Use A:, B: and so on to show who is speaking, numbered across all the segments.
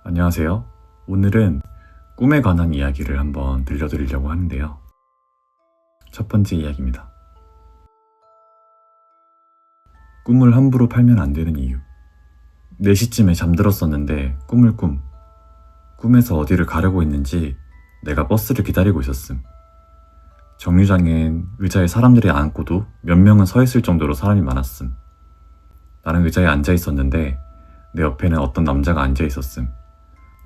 A: 안녕하세요. 오늘은 꿈에 관한 이야기를 한번 들려드리려고 하는데요. 첫 번째 이야기입니다. 꿈을 함부로 팔면 안 되는 이유. 4시쯤에 잠들었었는데 꿈에서 어디를 가려고 했는지 내가 버스를 기다리고 있었음. 정류장엔 의자에 사람들이 앉고도 몇 명은 서 있을 정도로 사람이 많았음. 나는 의자에 앉아 있었는데 내 옆에는 어떤 남자가 앉아 있었음.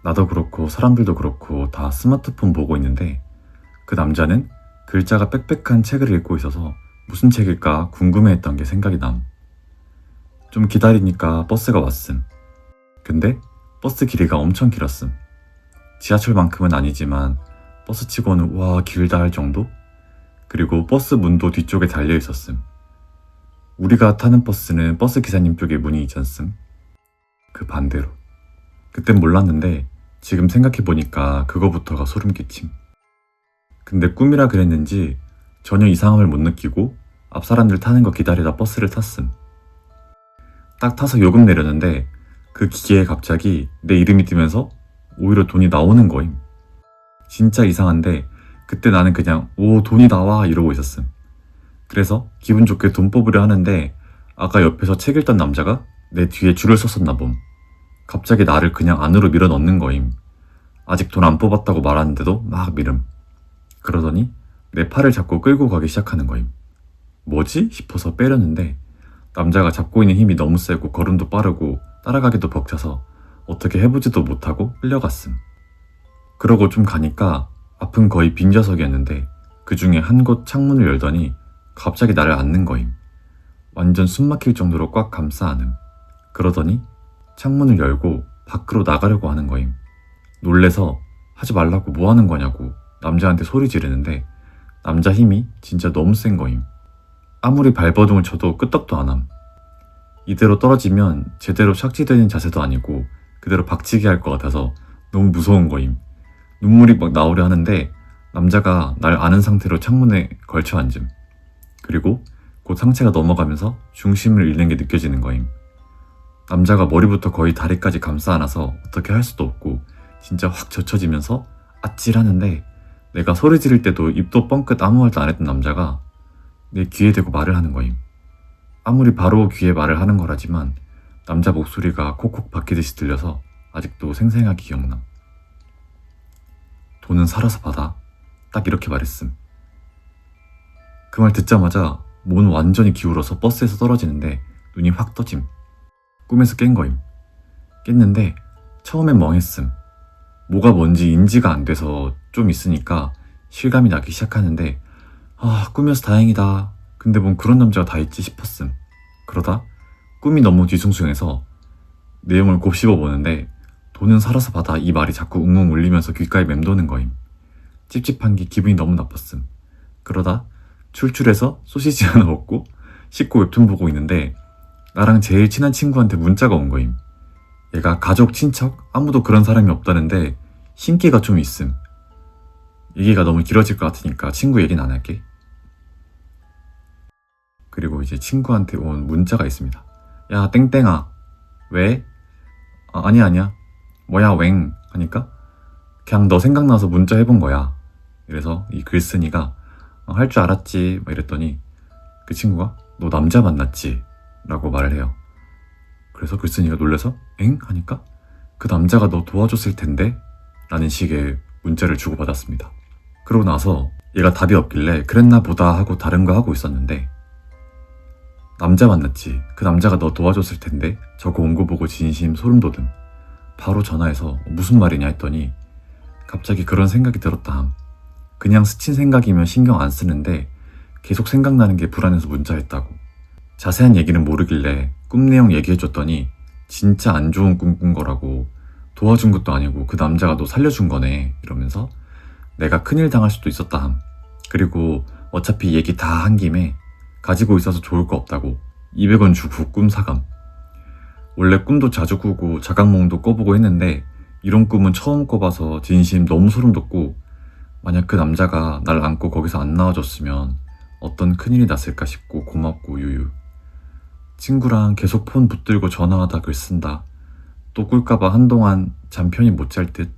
A: 나도 그렇고 사람들도 그렇고 다 스마트폰 보고 있는데 그 남자는 글자가 빽빽한 책을 읽고 있어서 무슨 책일까 궁금해했던 게 생각이 남. 좀 기다리니까 버스가 왔음. 근데 버스 길이가 엄청 길었음. 지하철만큼은 아니지만 버스치고는 와 길다 할 정도? 그리고 버스 문도 뒤쪽에 달려 있었음. 우리가 타는 버스는 버스 기사님 쪽에 문이 있잖음. 그 반대로. 그땐 몰랐는데 지금 생각해보니까 그거부터가 소름 끼침. 근데 꿈이라 그랬는지 전혀 이상함을 못 느끼고 앞 사람들 타는 거 기다리다 버스를 탔음. 딱 타서 요금 내려는데 그 기계에 갑자기 내 이름이 뜨면서 오히려 돈이 나오는 거임. 진짜 이상한데 그때 나는 그냥 오 돈이 나와 이러고 있었음. 그래서 기분 좋게 돈 뽑으려 하는데 아까 옆에서 책 읽던 남자가 내 뒤에 줄을 섰었나 봄. 갑자기 나를 그냥 안으로 밀어 넣는 거임. 아직 돈 안 뽑았다고 말하는데도 막 밀음. 그러더니 내 팔을 잡고 끌고 가기 시작하는 거임. 뭐지? 싶어서 빼려는데 남자가 잡고 있는 힘이 너무 세고 걸음도 빠르고 따라가기도 벅차서 어떻게 해보지도 못하고 끌려갔음. 그러고 좀 가니까 앞은 거의 빈 좌석이었는데 그 중에 한 곳 창문을 열더니 갑자기 나를 안는 거임. 완전 숨 막힐 정도로 꽉 감싸 안음. 그러더니 창문을 열고 밖으로 나가려고 하는 거임. 놀래서 하지 말라고 뭐 하는 거냐고 남자한테 소리 지르는데 남자 힘이 진짜 너무 센 거임. 아무리 발버둥을 쳐도 끄떡도 안 함. 이대로 떨어지면 제대로 착지되는 자세도 아니고 그대로 박치기 할 것 같아서 너무 무서운 거임. 눈물이 막 나오려 하는데 남자가 날 아는 상태로 창문에 걸쳐 앉음. 그리고 곧 상체가 넘어가면서 중심을 잃는 게 느껴지는 거임. 남자가 머리부터 거의 다리까지 감싸 안아서 어떻게 할 수도 없고 진짜 확 젖혀지면서 아찔하는데 내가 소리 지를 때도 입도 뻥끗 아무 말도 안 했던 남자가 내 귀에 대고 말을 하는 거임. 아무리 바로 귀에 말을 하는 거라지만 남자 목소리가 콕콕 박히듯이 들려서 아직도 생생하게 기억나. 돈은 살아서 받아. 딱 이렇게 말했음. 그 말 듣자마자 몸은 완전히 기울어서 버스에서 떨어지는데 눈이 확 떠짐. 꿈에서 깬 거임. 깼는데 처음엔 멍했음. 뭐가 뭔지 인지가 안 돼서 좀 있으니까 실감이 나기 시작하는데 꿈이어서 다행이다. 근데 뭔 그런 남자가 다 있지 싶었음. 그러다 꿈이 너무 뒤숭숭해서 내용을 곱씹어 보는데 돈은 살아서 받아 이 말이 자꾸 웅웅 울리면서 귓가에 맴도는 거임. 찝찝한 게 기분이 너무 나빴음. 그러다 출출해서 소시지 하나 먹고 씻고 웹툰 보고 있는데 나랑 제일 친한 친구한테 문자가 온 거임. 얘가 가족, 친척 아무도 그런 사람이 없다는데 신기가 좀 있음. 얘기가 너무 길어질 것 같으니까 친구 얘기는 안 할게. 그리고 이제 친구한테 온 문자가 있습니다. 야 땡땡아 왜? 아니야 뭐야 웽 하니까 그냥 너 생각나서 문자 해본 거야. 이래서 이 글쓴이가 할 줄 알았지 막 이랬더니 그 친구가 너 남자 만났지? 라고 말을 해요. 그래서 글쓴이가 놀라서 엥? 하니까 그 남자가 너 도와줬을 텐데? 라는 식의 문자를 주고받았습니다. 그러고 나서 얘가 답이 없길래 그랬나 보다 하고 다른 거 하고 있었는데 남자 만났지. 그 남자가 너 도와줬을 텐데? 저거 온 거 보고 진심 소름 돋음. 바로 전화해서 무슨 말이냐 했더니 갑자기 그런 생각이 들었다 함. 그냥 스친 생각이면 신경 안 쓰는데 계속 생각나는 게 불안해서 문자했다고. 자세한 얘기는 모르길래 꿈 내용 얘기해줬더니 진짜 안 좋은 꿈 꾼 거라고. 도와준 것도 아니고 그 남자가 너 살려준 거네 이러면서 내가 큰일 당할 수도 있었다 함. 그리고 어차피 얘기 다 한 김에 가지고 있어서 좋을 거 없다고 200원 주고 꿈 사감. 원래 꿈도 자주 꾸고 자각몽도 꿔보고 했는데 이런 꿈은 처음 꿔봐서 진심 너무 소름 돋고 만약 그 남자가 날 안고 거기서 안 나와줬으면 어떤 큰일이 났을까 싶고 고맙고 유유. 친구랑 계속 폰 붙들고 전화하다 글 쓴다. 또 꿀까봐 한동안 잠 편히 못 잘 듯.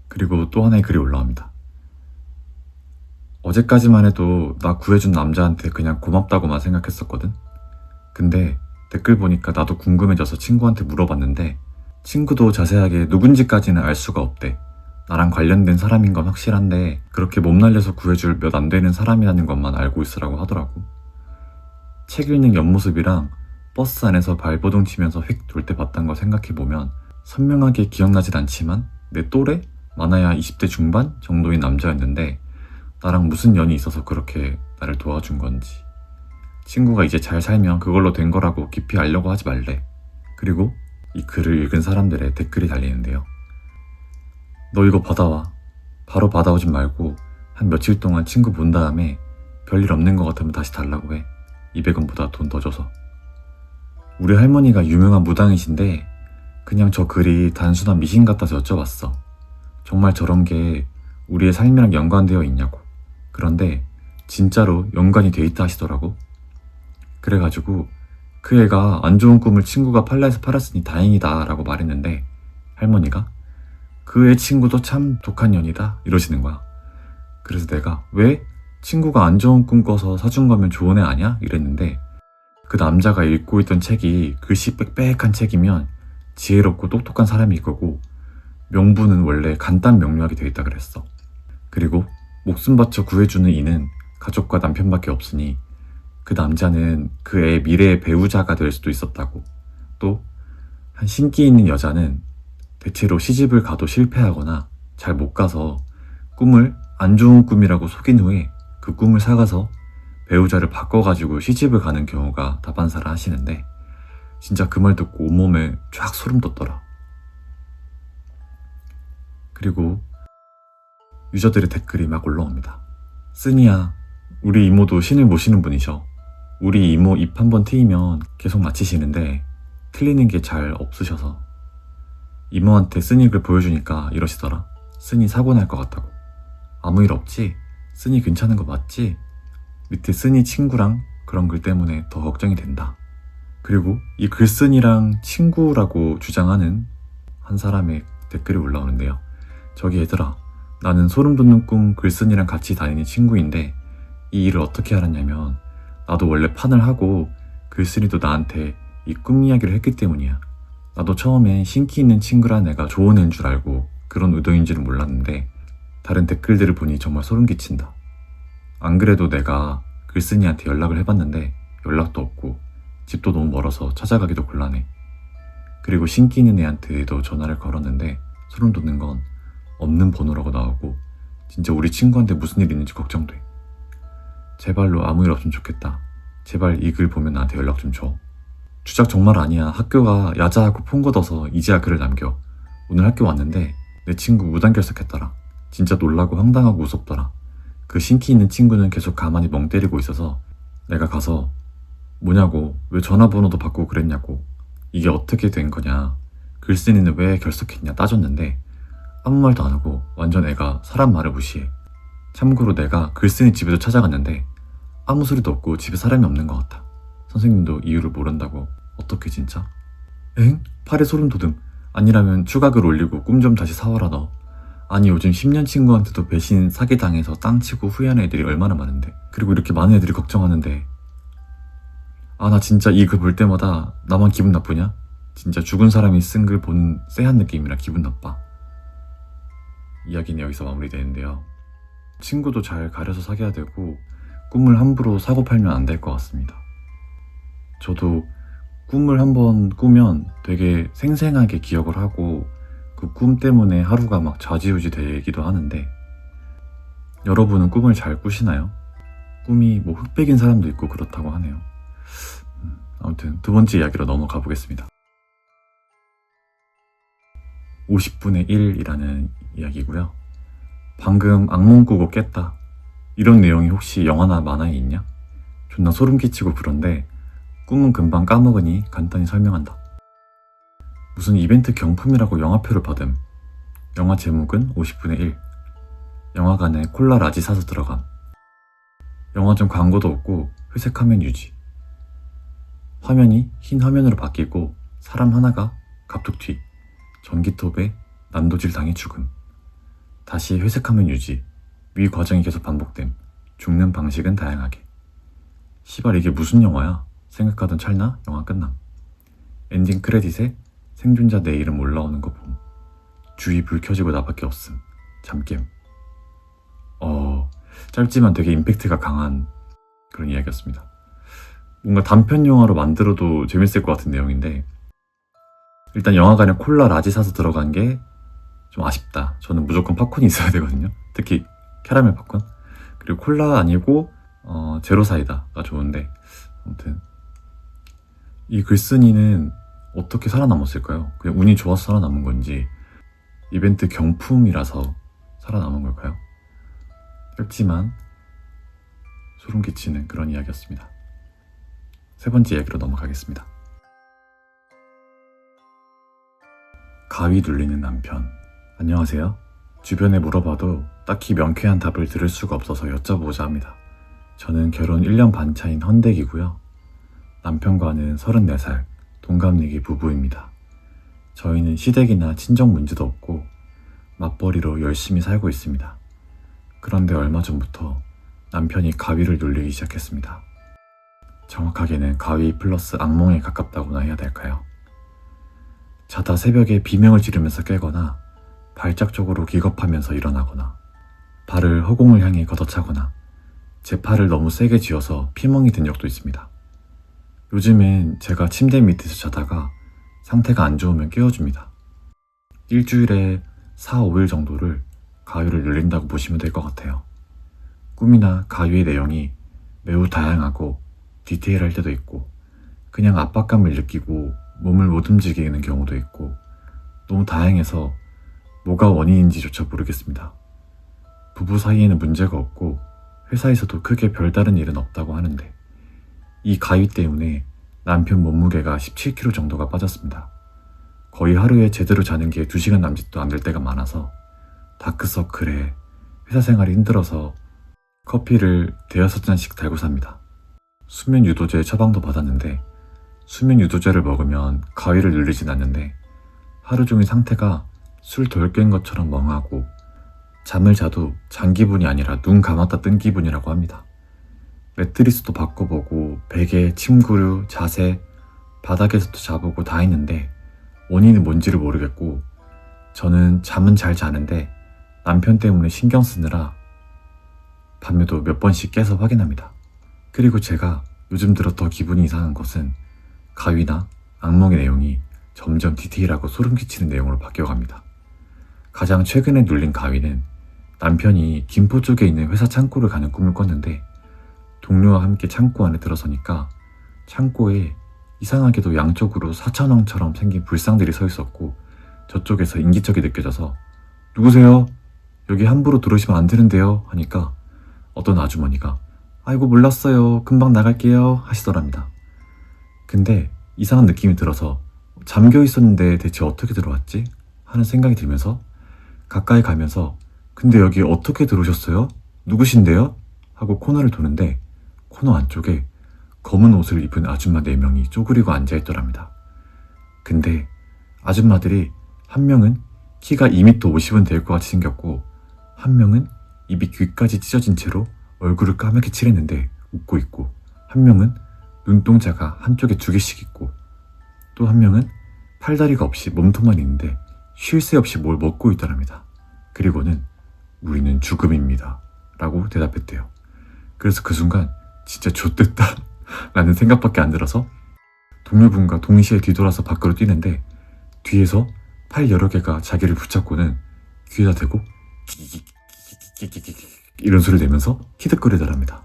A: 그리고 또 하나의 글이 올라옵니다. 어제까지만 해도 나 구해준 남자한테 그냥 고맙다고만 생각했었거든. 근데 댓글 보니까 나도 궁금해져서 친구한테 물어봤는데 친구도 자세하게 누군지까지는 알 수가 없대. 나랑 관련된 사람인 건 확실한데 그렇게 몸 날려서 구해줄 몇 안 되는 사람이라는 것만 알고 있으라고 하더라고. 책 읽는 옆모습이랑 버스 안에서 발버둥 치면서 휙 돌 때 봤던 거 생각해보면 선명하게 기억나진 않지만 내 또래? 많아야 20대 중반 정도인 남자였는데 나랑 무슨 연이 있어서 그렇게 나를 도와준 건지. 친구가 이제 잘 살면 그걸로 된 거라고 깊이 알려고 하지 말래. 그리고 이 글을 읽은 사람들의 댓글이 달리는데요. 너 이거 받아와. 바로 받아오진 말고 한 며칠 동안 친구 본 다음에 별일 없는 것 같으면 다시 달라고 해. 200원보다 돈 더 줘서. 우리 할머니가 유명한 무당이신데 그냥 저 글이 단순한 미신 같아서 여쭤봤어. 정말 저런 게 우리의 삶이랑 연관되어 있냐고. 그런데 진짜로 연관이 돼 있다 하시더라고. 그래가지고 그 애가 안 좋은 꿈을 친구가 팔라에서 팔았으니 다행이다 라고 말했는데 할머니가 그 애 친구도 참 독한 년이다 이러시는 거야. 그래서 내가 왜? 친구가 안 좋은 꿈 꿔서 사준 거면 좋은 애 아니야? 이랬는데 그 남자가 읽고 있던 책이 글씨 빽빽한 책이면 지혜롭고 똑똑한 사람일 거고 명분은 원래 간단 명료하게 되어 있다 그랬어. 그리고 목숨 바쳐 구해주는 이는 가족과 남편밖에 없으니 그 남자는 그 애의 미래의 배우자가 될 수도 있었다고. 또 한 신기 있는 여자는 대체로 시집을 가도 실패하거나 잘 못 가서 꿈을 안 좋은 꿈이라고 속인 후에 그 꿈을 사가서 배우자를 바꿔가지고 시집을 가는 경우가 다반사라 하시는데 진짜 그 말 듣고 온몸에 쫙 소름 돋더라. 그리고 유저들의 댓글이 막 올라옵니다. 쓰니야, 우리 이모도 신을 모시는 분이셔. 우리 이모 입 한번 트이면 계속 맞히시는데 틀리는 게 잘 없으셔서 이모한테 쓰니 글 보여주니까 이러시더라. 쓰니 사고 날 것 같다고. 아무 일 없지? 쓰니 괜찮은 거 맞지? 밑에 쓰니 친구랑 그런 글 때문에 더 걱정이 된다. 그리고 이 글쓴이랑 친구라고 주장하는 한 사람의 댓글이 올라오는데요. 저기 얘들아, 나는 소름 돋는 꿈 글쓴이랑 같이 다니는 친구인데 이 일을 어떻게 알았냐면 나도 원래 판을 하고 글쓴이도 나한테 이 꿈 이야기를 했기 때문이야. 나도 처음엔 신기 있는 친구란 애가 좋은 애인 줄 알고 그런 의도인지는 몰랐는데 다른 댓글들을 보니 정말 소름 끼친다. 안 그래도 내가 글쓴이한테 연락을 해봤는데 연락도 없고 집도 너무 멀어서 찾아가기도 곤란해. 그리고 신기 있는 애한테도 전화를 걸었는데 소름 돋는 건 없는 번호라고 나오고 진짜 우리 친구한테 무슨 일 있는지 걱정돼. 제발로 아무 일 없으면 좋겠다. 제발 이 글 보면 나한테 연락 좀 줘. 주작 정말 아니야. 학교가 야자하고 폰 걷어서 이제야 글을 남겨. 오늘 학교 왔는데 내 친구 무단 결석했더라. 진짜 놀라고 황당하고 무섭더라. 그 신기 있는 친구는 계속 가만히 멍 때리고 있어서 내가 가서 뭐냐고, 왜 전화번호도 바꾸고 그랬냐고, 이게 어떻게 된 거냐, 글쓴이는 왜 결석했냐 따졌는데 아무 말도 안 하고 완전 애가 사람 말을 무시해. 참고로 내가 글쓴이 집에도 찾아갔는데 아무 소리도 없고 집에 사람이 없는 것 같아. 선생님도 이유를 모른다고. 어떻게 진짜? 엥? 팔에 소름 돋음. 아니라면 추가글 올리고 꿈 좀 다시 사와라 너. 아니 요즘 10년 친구한테도 배신 사기당해서 땅치고 후회하는 애들이 얼마나 많은데. 그리고 이렇게 많은 애들이 걱정하는데 아, 나 진짜 이 글 볼 때마다 나만 기분 나쁘냐? 진짜 죽은 사람이 쓴 글 본 쎄한 느낌이라 기분 나빠. 이야기는 여기서 마무리되는데요. 친구도 잘 가려서 사귀어야 되고 꿈을 함부로 사고 팔면 안 될 것 같습니다. 저도 꿈을 한번 꾸면 되게 생생하게 기억을 하고 그 꿈 때문에 하루가 막 좌지우지 되기도 하는데 여러분은 꿈을 잘 꾸시나요? 꿈이 뭐 흑백인 사람도 있고 그렇다고 하네요. 아무튼 두 번째 이야기로 넘어가 보겠습니다. 50분의 1이라는 이야기고요. 방금 악몽 꾸고 깼다. 이런 내용이 혹시 영화나 만화에 있냐? 존나 소름 끼치고 그런데 꿈은 금방 까먹으니 간단히 설명한다. 무슨 이벤트 경품이라고 영화표를 받음. 영화 제목은 50분의 1. 영화관에 콜라 라지 사서 들어감. 영화전 광고도 없고 회색 화면 유지. 화면이 흰 화면으로 바뀌고 사람 하나가 갑툭튀, 전기톱에 난도질 당해 죽음. 다시 회색화면 유지, 위 과정이 계속 반복됨. 죽는 방식은 다양하게. 시발 이게 무슨 영화야? 생각하던 찰나 영화 끝남. 엔딩 크레딧에 생존자 내 이름 올라오는 거 봄. 주위 불 켜지고 나밖에 없음. 잠겜. 짧지만 되게 임팩트가 강한 그런 이야기였습니다. 뭔가 단편 영화로 만들어도 재밌을 것 같은 내용인데, 일단 영화관에 콜라 라지 사서 들어간 게 좀 아쉽다. 저는 무조건 팝콘이 있어야 되거든요. 특히 캐러멜 팝콘. 그리고 콜라 아니고 제로 사이다가 좋은데, 아무튼 이 글쓴이는 어떻게 살아남았을까요? 그냥 운이 좋아서 살아남은 건지, 이벤트 경품이라서 살아남은 걸까요? 짧지만 소름 끼치는 그런 이야기였습니다. 세 번째 이야기로 넘어가겠습니다. 가위 눌리는 남편. 안녕하세요. 주변에 물어봐도 딱히 명쾌한 답을 들을 수가 없어서 여쭤보자 합니다. 저는 결혼 1년 반 차인 헌댁이고요. 남편과는 34살, 동갑내기 부부입니다. 저희는 시댁이나 친정 문제도 없고 맞벌이로 열심히 살고 있습니다. 그런데 얼마 전부터 남편이 가위를 눌리기 시작했습니다. 정확하게는 가위 플러스 악몽에 가깝다고나 해야 될까요? 자다 새벽에 비명을 지르면서 깨거나 발작 쪽으로 기겁하면서 일어나거나 발을 허공을 향해 걷어차거나 제 팔을 너무 세게 쥐어서 피멍이 든 적도 있습니다. 요즘엔 제가 침대 밑에서 자다가 상태가 안 좋으면 깨워줍니다. 일주일에 4, 5일 정도를 가위를 눌린다고 보시면 될 것 같아요. 꿈이나 가위의 내용이 매우 다양하고 디테일할 때도 있고, 그냥 압박감을 느끼고 몸을 못 움직이는 경우도 있고, 너무 다양해서 뭐가 원인인지조차 모르겠습니다. 부부 사이에는 문제가 없고 회사에서도 크게 별다른 일은 없다고 하는데, 이 가위 때문에 남편 몸무게가 17kg 정도가 빠졌습니다. 거의 하루에 제대로 자는 게 2시간 남짓도 안 될 때가 많아서 다크서클에 회사 생활이 힘들어서 커피를 5-6잔씩 달고 삽니다. 수면 유도제 처방도 받았는데, 수면 유도제를 먹으면 가위를 눌리진 않는데 하루 종일 상태가 술 덜 깬 것처럼 멍하고, 잠을 자도 잔 기분이 아니라 눈 감았다 뜬 기분이라고 합니다. 매트리스도 바꿔보고 베개, 침구류, 자세, 바닥에서도 자보고 다 했는데 원인이 뭔지를 모르겠고, 저는 잠은 잘 자는데 남편 때문에 신경 쓰느라 밤에도 몇 번씩 깨서 확인합니다. 그리고 제가 요즘 들어 더 기분이 이상한 것은 가위나 악몽의 내용이 점점 디테일하고 소름 끼치는 내용으로 바뀌어갑니다. 가장 최근에 눌린 가위는 남편이 김포 쪽에 있는 회사 창고를 가는 꿈을 꿨는데, 동료와 함께 창고 안에 들어서니까 창고에 이상하게도 양쪽으로 사천왕처럼 생긴 불상들이 서 있었고, 저쪽에서 인기척이 느껴져서 누구세요? 여기 함부로 들어오시면 안 되는데요 하니까 어떤 아주머니가 아이고 몰랐어요, 금방 나갈게요 하시더랍니다. 근데 이상한 느낌이 들어서 잠겨 있었는데 대체 어떻게 들어왔지? 하는 생각이 들면서 가까이 가면서 근데 여기 어떻게 들어오셨어요? 누구신데요? 하고 코너를 도는데 코너 안쪽에 검은 옷을 입은 아줌마 4명이 쪼그리고 앉아있더랍니다. 근데 아줌마들이 한 명은 키가 2m 50은 될 것 같이 생겼고, 한 명은 입이 귀까지 찢어진 채로 얼굴을 까맣게 칠했는데 웃고 있고, 한 명은 눈동자가 한쪽에 2개씩 있고, 또 한 명은 팔다리가 없이 몸통만 있는데 쉴 새 없이 뭘 먹고 있더랍니다. 그리고는 우리는 죽음입니다 라고 대답했대요. 그래서 그 순간 진짜 좆됐다 라는 생각밖에 안 들어서 동료분과 동시에 뒤돌아서 밖으로 뛰는데, 뒤에서 팔 여러 개가 자기를 붙잡고는 귀에다 대고 이런 소리를 내면서 키득거리더랍니다.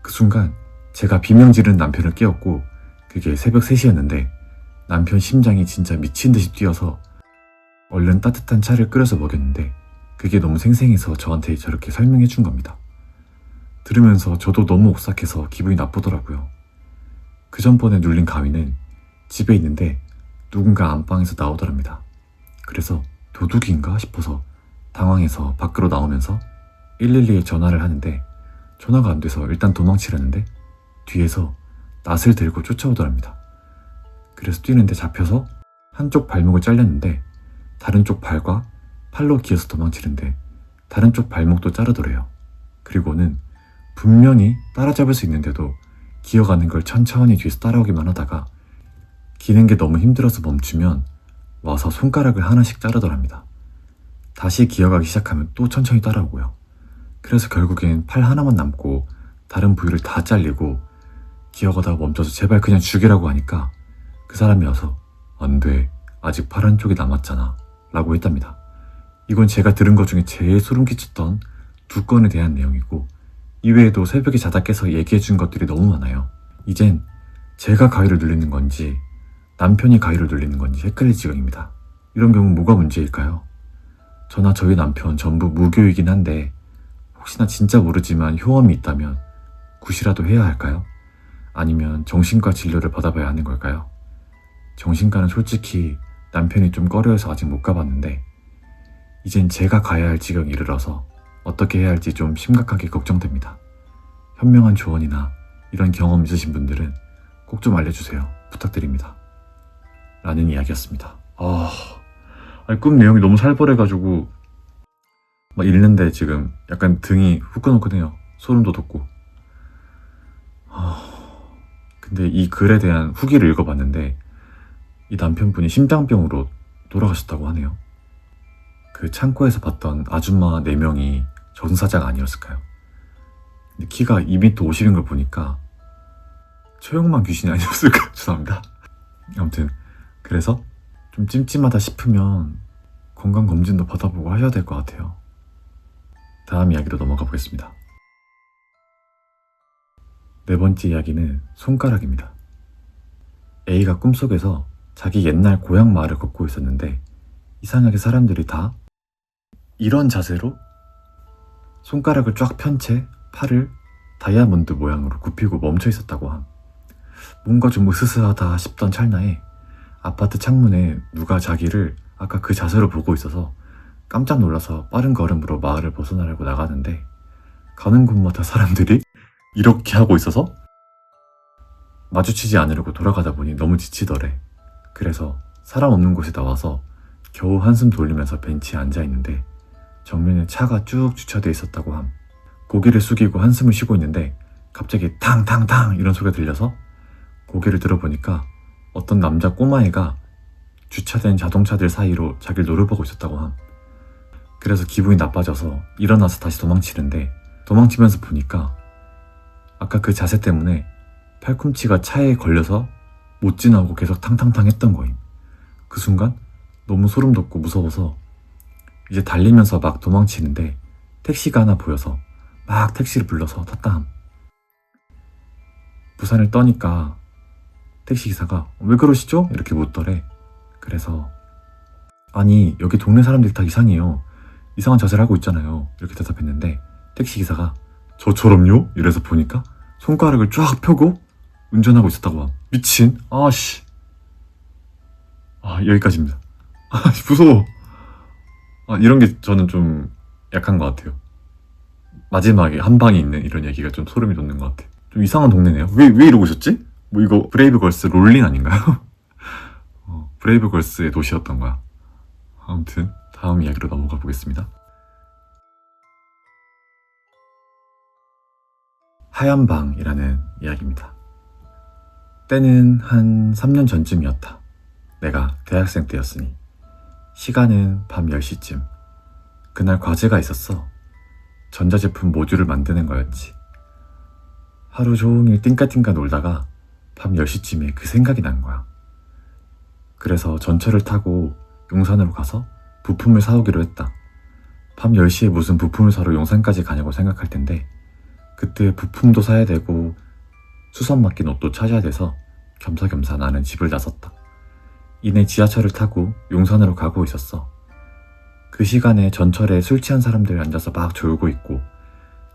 A: 그 순간 제가 비명 지르는 남편을 깨웠고, 그게 새벽 3시였는데 남편 심장이 진짜 미친 듯이 뛰어서 얼른 따뜻한 차를 끓여서 먹였는데, 그게 너무 생생해서 저한테 저렇게 설명해 준 겁니다. 들으면서 저도 너무 오싹해서 기분이 나쁘더라고요. 그 전번에 눌린 가위는 집에 있는데 누군가 안방에서 나오더랍니다. 그래서 도둑인가 싶어서 당황해서 밖으로 나오면서 112에 전화를 하는데 전화가 안 돼서 일단 도망치려는데 뒤에서 낫을 들고 쫓아오더랍니다. 그래서 뛰는데 잡혀서 한쪽 발목을 잘렸는데 다른 쪽 발과 팔로 기어서 도망치는데 다른 쪽 발목도 자르더래요. 그리고는 분명히 따라잡을 수 있는데도 기어가는 걸 천천히 뒤에서 따라오기만 하다가 기는 게 너무 힘들어서 멈추면 와서 손가락을 하나씩 자르더랍니다. 다시 기어가기 시작하면 또 천천히 따라오고요. 그래서 결국엔 팔 하나만 남고 다른 부위를 다 잘리고 기어가다가 멈춰서 제발 그냥 죽이라고 하니까 그 사람이 와서 안 돼, 아직 팔 한쪽이 남았잖아 라고 했답니다. 이건 제가 들은 것 중에 제일 소름 끼쳤던 두 건에 대한 내용이고 이외에도 새벽에 자다 깨서 얘기해 준 것들이 너무 많아요. 이젠 제가 가위를 눌리는 건지 남편이 가위를 눌리는 건지 헷갈릴 지경입니다. 이런 경우 뭐가 문제일까요? 저나 저희 남편 전부 무교이긴 한데 혹시나 진짜 모르지만 효험이 있다면 굿이라도 해야 할까요? 아니면 정신과 진료를 받아봐야 하는 걸까요? 정신과는 솔직히 남편이 좀 꺼려해서 아직 못 가봤는데 이젠 제가 가야 할 지경에 이르러서 어떻게 해야 할지 좀 심각하게 걱정됩니다. 현명한 조언이나 이런 경험 있으신 분들은 꼭 좀 알려주세요. 부탁드립니다. 라는 이야기였습니다. 아니, 꿈 내용이 너무 살벌해가지고 막 읽는데 지금 약간 등이 후끈후끈해요. 소름도 돋고. 근데 이 글에 대한 후기를 읽어봤는데 이 남편분이 심장병으로 돌아가셨다고 하네요. 그 창고에서 봤던 아줌마 4명이 저승사자가 아니었을까요? 근데 키가 2m 50인 걸 보니까 초용만 귀신이 아니었을까요? 죄송합니다. 아무튼 그래서 좀 찜찜하다 싶으면 건강검진도 받아보고 하셔야 될 것 같아요. 다음 이야기로 넘어가 보겠습니다. 네 번째 이야기는 손가락입니다. A가 꿈속에서 자기 옛날 고향 마을을 걷고 있었는데 이상하게 사람들이 다 이런 자세로 손가락을 쫙 편 채 팔을 다이아몬드 모양으로 굽히고 멈춰 있었다고 함. 뭔가 좀 으스스하다 싶던 찰나에 아파트 창문에 누가 자기를 아까 그 자세로 보고 있어서 깜짝 놀라서 빠른 걸음으로 마을을 벗어나려고 나가는데 가는 곳마다 사람들이 이렇게 하고 있어서 마주치지 않으려고 돌아가다 보니 너무 지치더래. 그래서 사람 없는 곳에 나와서 겨우 한숨 돌리면서 벤치에 앉아있는데 정면에 차가 쭉 주차돼 있었다고 함. 고개를 숙이고 한숨을 쉬고 있는데 갑자기 탕탕탕 이런 소리가 들려서 고개를 들어보니까 어떤 남자 꼬마애가 주차된 자동차들 사이로 자기를 노려보고 있었다고 함. 그래서 기분이 나빠져서 일어나서 다시 도망치는데 도망치면서 보니까 아까 그 자세 때문에 팔꿈치가 차에 걸려서 못 지나고 계속 탕탕탕 했던 거임. 그 순간 너무 소름 돋고 무서워서 이제 달리면서 막 도망치는데 택시가 하나 보여서 막 택시를 불러서 탔다 함. 부산을 떠니까 택시기사가 왜 그러시죠? 이렇게 묻더래. 그래서 아니 여기 동네 사람들이 다 이상해요. 이상한 자세를 하고 있잖아요. 이렇게 대답했는데 택시기사가 저처럼요? 이래서 보니까 손가락을 쫙 펴고 운전하고 있었다고 함. 미친. 아씨. 여기까지입니다. 무서워. 이런 게 저는 좀 약한 것 같아요. 마지막에 한 방에 있는 이런 얘기가 좀 소름이 돋는 것 같아요. 좀 이상한 동네네요. 왜 이러고 있었지? 뭐 이거 브레이브걸스 롤린 아닌가요? 브레이브걸스의 도시였던 거야. 아무튼 다음 이야기로 넘어가 보겠습니다. 하얀 방이라는 이야기입니다. 때는 한 3년 전쯤이었다. 내가 대학생 때였으니 시간은 밤 10시쯤. 그날 과제가 있었어. 전자제품 모듈을 만드는 거였지. 하루 종일 띵까띵까 놀다가 밤 10시쯤에 그 생각이 난 거야. 그래서 전철을 타고 용산으로 가서 부품을 사오기로 했다. 밤 10시에 무슨 부품을 사러 용산까지 가냐고 생각할 텐데 그때 부품도 사야 되고 수선 맡긴 옷도 찾아야 돼서 겸사겸사 나는 집을 나섰다. 이내 지하철을 타고 용산으로 가고 있었어. 그 시간에 전철에 술 취한 사람들 앉아서 막 졸고 있고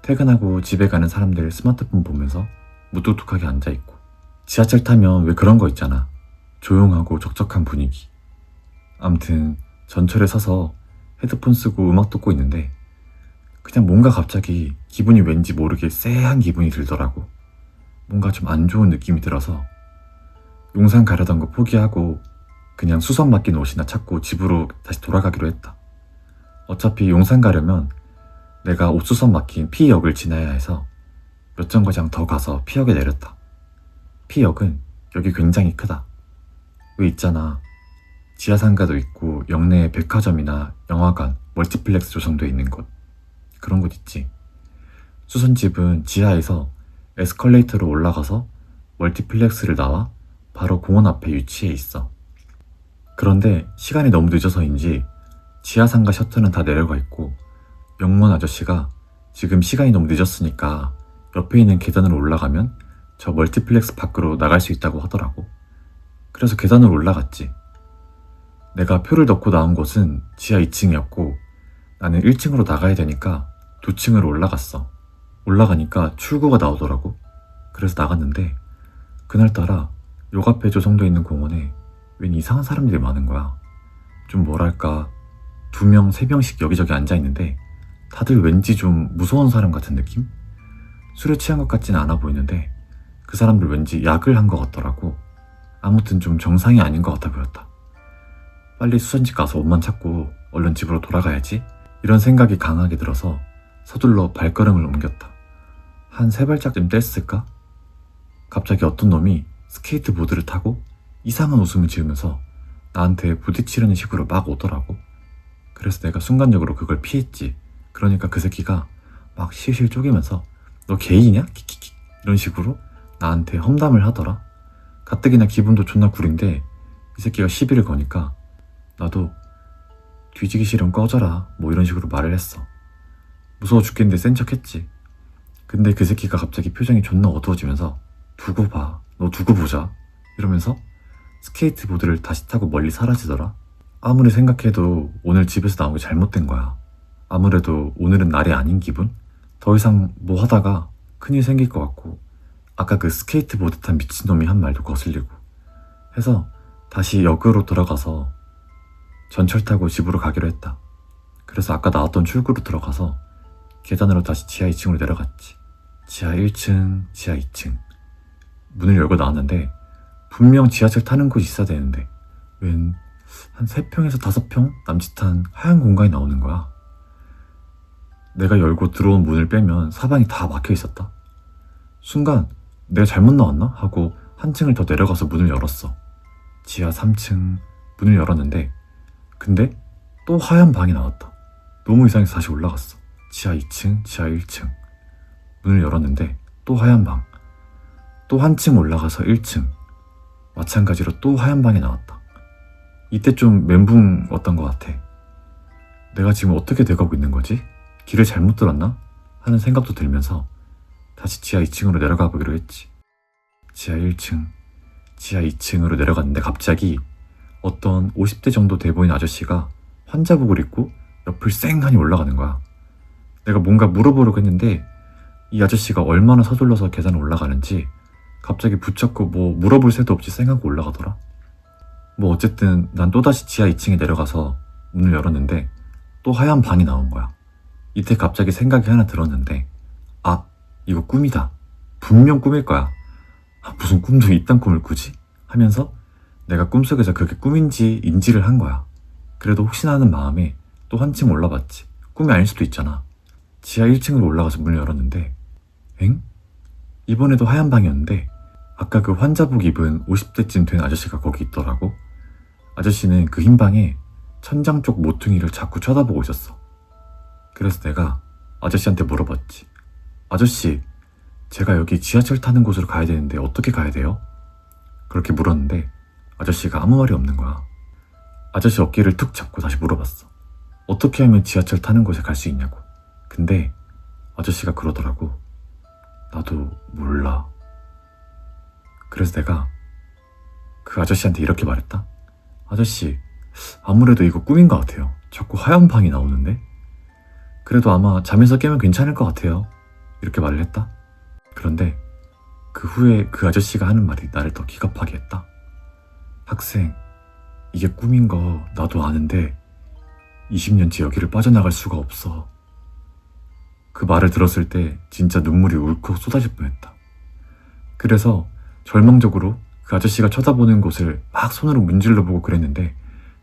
A: 퇴근하고 집에 가는 사람들 스마트폰 보면서 무뚝뚝하게 앉아있고 지하철 타면 왜 그런 거 있잖아. 조용하고 적적한 분위기. 암튼 전철에 서서 헤드폰 쓰고 음악 듣고 있는데 그냥 뭔가 갑자기 기분이 왠지 모르게 쎄한 기분이 들더라고. 뭔가 좀 안 좋은 느낌이 들어서 용산 가려던 거 포기하고 그냥 수선 맡긴 옷이나 찾고 집으로 다시 돌아가기로 했다. 어차피 용산 가려면 내가 옥수선 막힌 P역을 지나야 해서 몇 정거장 더 가서 P역에 내렸다. P역은 여기 굉장히 크다. 왜 있잖아. 지하상가도 있고 역내에 백화점이나 영화관, 멀티플렉스 조성돼 있는 곳. 그런 곳 있지. 수선집은 지하에서 에스컬레이터로 올라가서 멀티플렉스를 나와 바로 공원 앞에 위치해 있어. 그런데 시간이 너무 늦어서인지 지하상가 셔터는 다 내려가 있고 영문 아저씨가 지금 시간이 너무 늦었으니까 옆에 있는 계단으로 올라가면 저 멀티플렉스 밖으로 나갈 수 있다고 하더라고. 그래서 계단으로 올라갔지. 내가 표를 넣고 나온 곳은 지하 2층이었고 나는 1층으로 나가야 되니까 2층으로 올라갔어. 올라가니까 출구가 나오더라고. 그래서 나갔는데 그날따라 역 앞에 조성되어 있는 공원에 웬 이상한 사람들이 많은 거야. 좀 뭐랄까 2명, 3명씩 여기저기 앉아있는데 다들 왠지 좀 무서운 사람 같은 느낌? 술에 취한 것 같지는 않아 보이는데 그 사람들 왠지 약을 한 것 같더라고. 아무튼 좀 정상이 아닌 것 같아 보였다. 빨리 수선집 가서 옷만 찾고 얼른 집으로 돌아가야지. 이런 생각이 강하게 들어서 서둘러 발걸음을 옮겼다. 한 3발짝쯤 뗐을까? 갑자기 어떤 놈이 스케이트보드를 타고 이상한 웃음을 지으면서 나한테 부딪히려는 식으로 막 오더라고. 그래서 내가 순간적으로 그걸 피했지. 그러니까 그 새끼가 막 실실 쪼개면서 너 게이냐? 킥킥킥 이런 식으로 나한테 험담을 하더라. 가뜩이나 기분도 존나 구린데 이 새끼가 시비를 거니까 나도 뒤지기 싫으면 꺼져라 뭐 이런 식으로 말을 했어. 무서워 죽겠는데 센 척했지. 근데 그 새끼가 갑자기 표정이 존나 어두워지면서 두고 봐, 너 두고 보자 이러면서 스케이트보드를 다시 타고 멀리 사라지더라. 아무리 생각해도 오늘 집에서 나온 게 잘못된 거야. 아무래도 오늘은 날이 아닌 기분? 더 이상 뭐 하다가 큰일 생길 것 같고 아까 그 스케이트보드 탄 미친놈이 한 말도 거슬리고 해서 다시 역으로 돌아가서 전철 타고 집으로 가기로 했다. 그래서 아까 나왔던 출구로 들어가서 계단으로 다시 지하 2층으로 내려갔지. 지하 1층, 지하 2층. 문을 열고 나왔는데 분명 지하철 타는 곳이 있어야 되는데 웬 한 3평에서 5평 남짓한 하얀 공간이 나오는 거야. 내가 열고 들어온 문을 빼면 사방이 다 막혀 있었다. 순간 내가 잘못 나왔나? 하고 한 층을 더 내려가서 문을 열었어. 지하 3층 문을 열었는데 근데 또 하얀 방이 나왔다. 너무 이상해서 다시 올라갔어. 지하 2층, 지하 1층. 문을 열었는데 또 하얀 방. 또 한 층 올라가서 1층. 마찬가지로 또 하얀 방이 나왔다. 이때 좀 멘붕 왔던 것 같아. 내가 지금 어떻게 돼가고 있는 거지? 길을 잘못 들었나? 하는 생각도 들면서 다시 지하 2층으로 내려가 보기로 했지. 지하 1층, 지하 2층으로 내려갔는데 갑자기 어떤 50대 정도 돼 보이는 아저씨가 환자복을 입고 옆을 쌩하니 올라가는 거야. 내가 뭔가 물어보려고 했는데 이 아저씨가 얼마나 서둘러서 계단을 올라가는지 갑자기 붙잡고 뭐 물어볼 새도 없이 쌩하고 올라가더라. 뭐 어쨌든 난 또다시 지하 2층에 내려가서 문을 열었는데 또 하얀 방이 나온 거야. 이때 갑자기 생각이 하나 들었는데 아, 이거 꿈이다. 분명 꿈일 거야. 아, 무슨 꿈도 이딴 꿈을 꾸지? 하면서 내가 꿈속에서 그게 꿈인지 인지를 한 거야. 그래도 혹시나 하는 마음에 또 한층 올라봤지. 꿈이 아닐 수도 있잖아. 지하 1층으로 올라가서 문을 열었는데 엥? 이번에도 하얀 방이었는데 아까 그 환자복 입은 50대쯤 된 아저씨가 거기 있더라고. 아저씨는 그 흰 방에 천장 쪽 모퉁이를 자꾸 쳐다보고 있었어. 그래서 내가 아저씨한테 물어봤지. 아저씨, 제가 여기 지하철 타는 곳으로 가야 되는데 어떻게 가야 돼요? 그렇게 물었는데 아저씨가 아무 말이 없는 거야. 아저씨 어깨를 툭 잡고 다시 물어봤어. 어떻게 하면 지하철 타는 곳에 갈 수 있냐고. 근데 아저씨가 그러더라고. 나도 몰라. 그래서 내가 그 아저씨한테 이렇게 말했다. 아저씨, 아무래도 이거 꿈인 것 같아요. 자꾸 하얀 방이 나오는데? 그래도 아마 잠에서 깨면 괜찮을 것 같아요. 이렇게 말을 했다. 그런데 그 후에 그 아저씨가 하는 말이 나를 더 기겁하게 했다. 학생, 이게 꿈인 거 나도 아는데 20년째 여기를 빠져나갈 수가 없어. 그 말을 들었을 때 진짜 눈물이 울컥 쏟아질 뻔했다. 그래서 절망적으로 그 아저씨가 쳐다보는 곳을 막 손으로 문질러 보고 그랬는데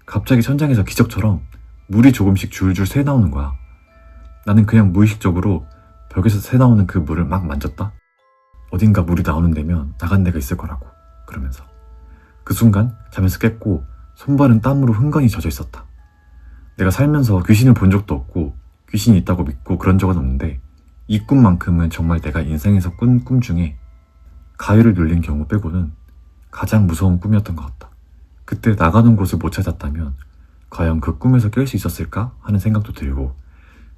A: 갑자기 천장에서 기적처럼 물이 조금씩 줄줄 새 나오는 거야. 나는 그냥 무의식적으로 벽에서 새 나오는 그 물을 막 만졌다. 어딘가 물이 나오는 데면 나간 데가 있을 거라고 그러면서 그 순간 잠에서 깼고 손발은 땀으로 흥건히 젖어 있었다. 내가 살면서 귀신을 본 적도 없고 귀신이 있다고 믿고 그런 적은 없는데 이 꿈만큼은 정말 내가 인생에서 꾼 꿈 중에 가위를 눌린 경우 빼고는 가장 무서운 꿈이었던 것 같다. 그때 나가는 곳을 못 찾았다면 과연 그 꿈에서 깰 수 있었을까 하는 생각도 들고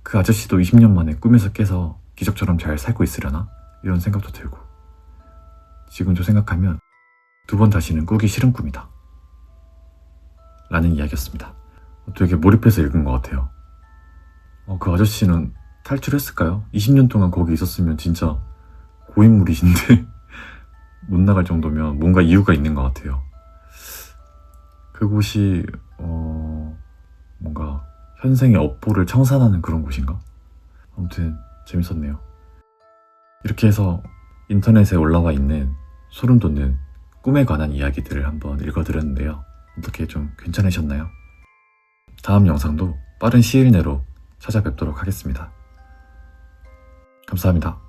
A: 그 아저씨도 20년 만에 꿈에서 깨서 기적처럼 잘 살고 있으려나? 이런 생각도 들고 지금도 생각하면 2번 다시는 꾸기 싫은 꿈이다 라는 이야기였습니다. 되게 몰입해서 읽은 것 같아요. 그 아저씨는 탈출했을까요? 20년 동안 거기 있었으면 진짜 고인물이신데 못 나갈 정도면 뭔가 이유가 있는 것 같아요. 그곳이 뭔가 현생의 업보를 청산하는 그런 곳인가? 아무튼 재밌었네요. 이렇게 해서 인터넷에 올라와 있는 소름 돋는 꿈에 관한 이야기들을 한번 읽어드렸는데요. 어떻게 좀 괜찮으셨나요? 다음 영상도 빠른 시일 내로 찾아뵙도록 하겠습니다. 감사합니다.